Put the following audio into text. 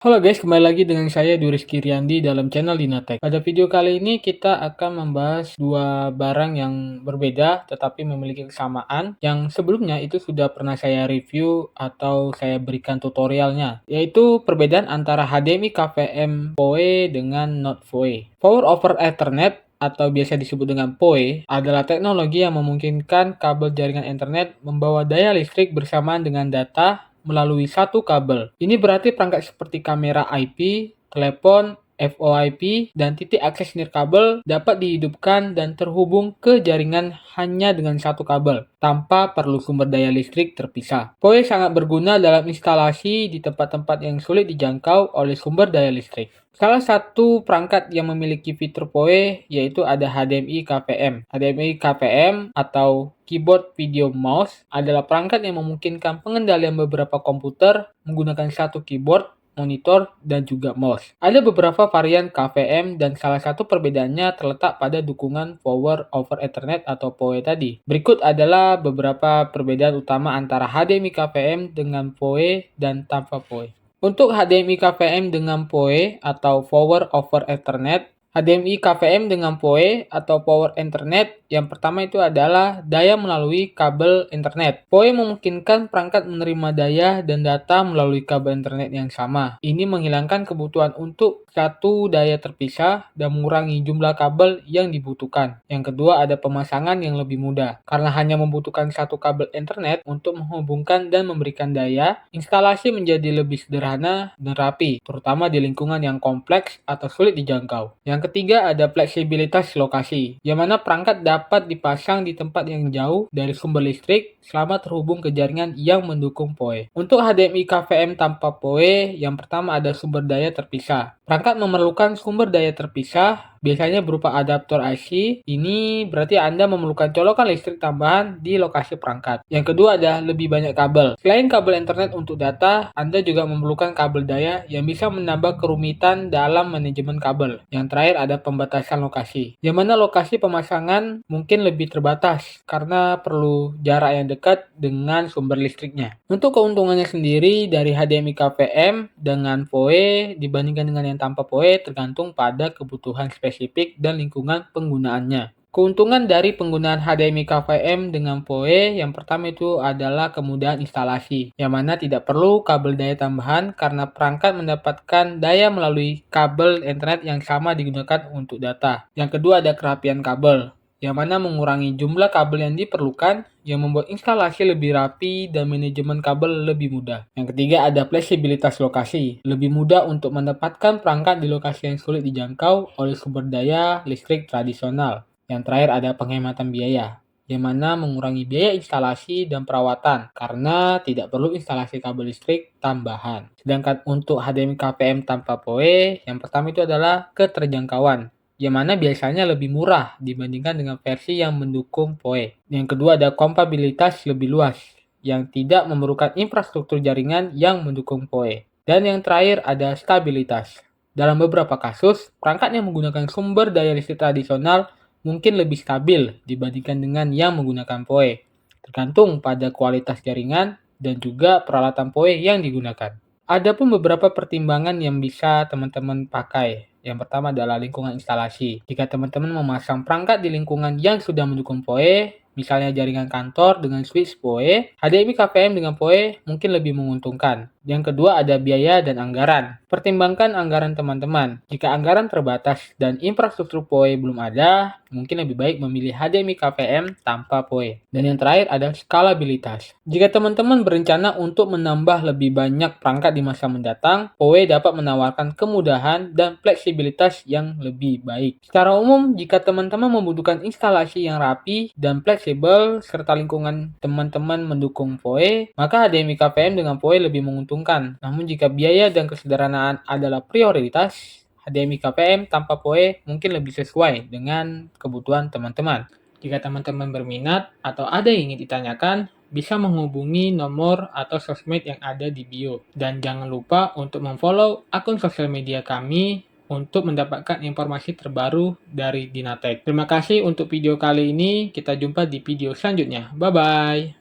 Halo guys, kembali lagi dengan saya Rizky Riyandi dalam channel Dinatek. Pada video kali ini kita akan membahas dua barang yang berbeda tetapi memiliki kesamaan yang sebelumnya itu sudah pernah saya review atau saya berikan tutorialnya, yaitu perbedaan antara HDMI KVM PoE dengan not PoE. Power over Ethernet atau biasa disebut dengan PoE adalah teknologi yang memungkinkan kabel jaringan internet membawa daya listrik bersamaan dengan data melalui satu kabel. Ini berarti perangkat seperti kamera IP, telepon, VoIP, dan titik akses nirkabel dapat dihidupkan dan terhubung ke jaringan hanya dengan satu kabel, tanpa perlu sumber daya listrik terpisah. PoE sangat berguna dalam instalasi di tempat-tempat yang sulit dijangkau oleh sumber daya listrik. Salah satu perangkat yang memiliki fitur PoE yaitu ada HDMI KVM. HDMI KVM atau Keyboard Video Mouse adalah perangkat yang memungkinkan pengendalian beberapa komputer menggunakan satu keyboard, monitor, dan juga mouse. Ada beberapa varian KVM dan salah satu perbedaannya terletak pada dukungan Power over Ethernet atau PoE tadi. Berikut adalah beberapa perbedaan utama antara HDMI KVM dengan PoE dan tanpa PoE. Untuk HDMI KVM dengan PoE atau Power over Ethernet, HDMI KVM dengan PoE atau Power Ethernet yang pertama itu adalah daya melalui kabel internet. PoE memungkinkan perangkat menerima daya dan data melalui kabel internet yang sama. Ini menghilangkan kebutuhan untuk satu daya terpisah dan mengurangi jumlah kabel yang dibutuhkan. Yang kedua ada pemasangan yang lebih mudah. Karena hanya membutuhkan satu kabel internet untuk menghubungkan dan memberikan daya, instalasi menjadi lebih sederhana dan rapi, terutama di lingkungan yang kompleks atau sulit dijangkau. Yang ketiga ada fleksibilitas lokasi, yang mana perangkat dapat dipasang di tempat yang jauh dari sumber listrik selama terhubung ke jaringan yang mendukung PoE. Untuk HDMI KVM tanpa PoE, yang pertama ada sumber daya terpisah. Perangkat memerlukan sumber daya terpisah, biasanya berupa adaptor IC. Ini berarti Anda memerlukan colokan listrik tambahan di lokasi perangkat. Yang kedua ada lebih banyak kabel. Selain kabel internet untuk data, Anda juga memerlukan kabel daya yang bisa menambah kerumitan dalam manajemen kabel. Yang terakhir ada pembatasan lokasi, yang mana lokasi pemasangan mungkin lebih terbatas karena perlu jarak yang dekat dengan sumber listriknya. Untuk keuntungannya sendiri dari HDMI KVM dengan PoE dibandingkan dengan yang tanpa PoE tergantung pada kebutuhan spesifik dan lingkungan penggunaannya. Keuntungan dari penggunaan HDMI KVM dengan PoE yang pertama itu adalah kemudahan instalasi, yang mana tidak perlu kabel daya tambahan karena perangkat mendapatkan daya melalui kabel internet yang sama digunakan untuk data. Yang kedua ada kerapian kabel, yang mana mengurangi jumlah kabel yang diperlukan, yang membuat instalasi lebih rapi dan manajemen kabel lebih mudah. Yang ketiga ada fleksibilitas lokasi, lebih mudah untuk mendapatkan perangkat di lokasi yang sulit dijangkau oleh sumber daya listrik tradisional. Yang terakhir ada penghematan biaya, yang mana mengurangi biaya instalasi dan perawatan karena tidak perlu instalasi kabel listrik tambahan. Sedangkan untuk HDMI KVM tanpa PoE, yang pertama itu adalah keterjangkauan, yang mana biasanya lebih murah dibandingkan dengan versi yang mendukung PoE. Yang kedua ada kompatibilitas lebih luas, yang tidak memerlukan infrastruktur jaringan yang mendukung PoE. Dan yang terakhir ada stabilitas. Dalam beberapa kasus, perangkat yang menggunakan sumber daya listrik tradisional mungkin lebih stabil dibandingkan dengan yang menggunakan PoE, tergantung pada kualitas jaringan dan juga peralatan PoE yang digunakan. Ada pun beberapa pertimbangan yang bisa teman-teman pakai. Yang pertama adalah lingkungan instalasi. Jika teman-teman memasang perangkat di lingkungan yang sudah mendukung PoE, misalnya jaringan kantor dengan switch PoE, HDMI KVM dengan PoE mungkin lebih menguntungkan. Yang kedua ada biaya dan anggaran. Pertimbangkan anggaran teman-teman. Jika anggaran terbatas dan infrastruktur PoE belum ada, mungkin lebih baik memilih HDMI KVM tanpa PoE. Dan yang terakhir ada skalabilitas. Jika teman-teman berencana untuk menambah lebih banyak perangkat di masa mendatang, PoE dapat menawarkan kemudahan dan fleksibilitas yang lebih baik. Secara umum, jika teman-teman membutuhkan instalasi yang rapi dan fleksibel serta lingkungan teman-teman mendukung PoE, maka HDMI KVM dengan PoE lebih menguntungkan. Namun jika biaya dan kesederhanaan adalah prioritas, HDMI KVM tanpa PoE mungkin lebih sesuai dengan kebutuhan teman-teman. Jika teman-teman berminat atau ada yang ingin ditanyakan, bisa menghubungi nomor atau sosmed yang ada di bio. Dan jangan lupa untuk memfollow akun sosial media kami untuk mendapatkan informasi terbaru dari Dinatek. Terima kasih untuk video kali ini, kita jumpa di video selanjutnya. Bye-bye!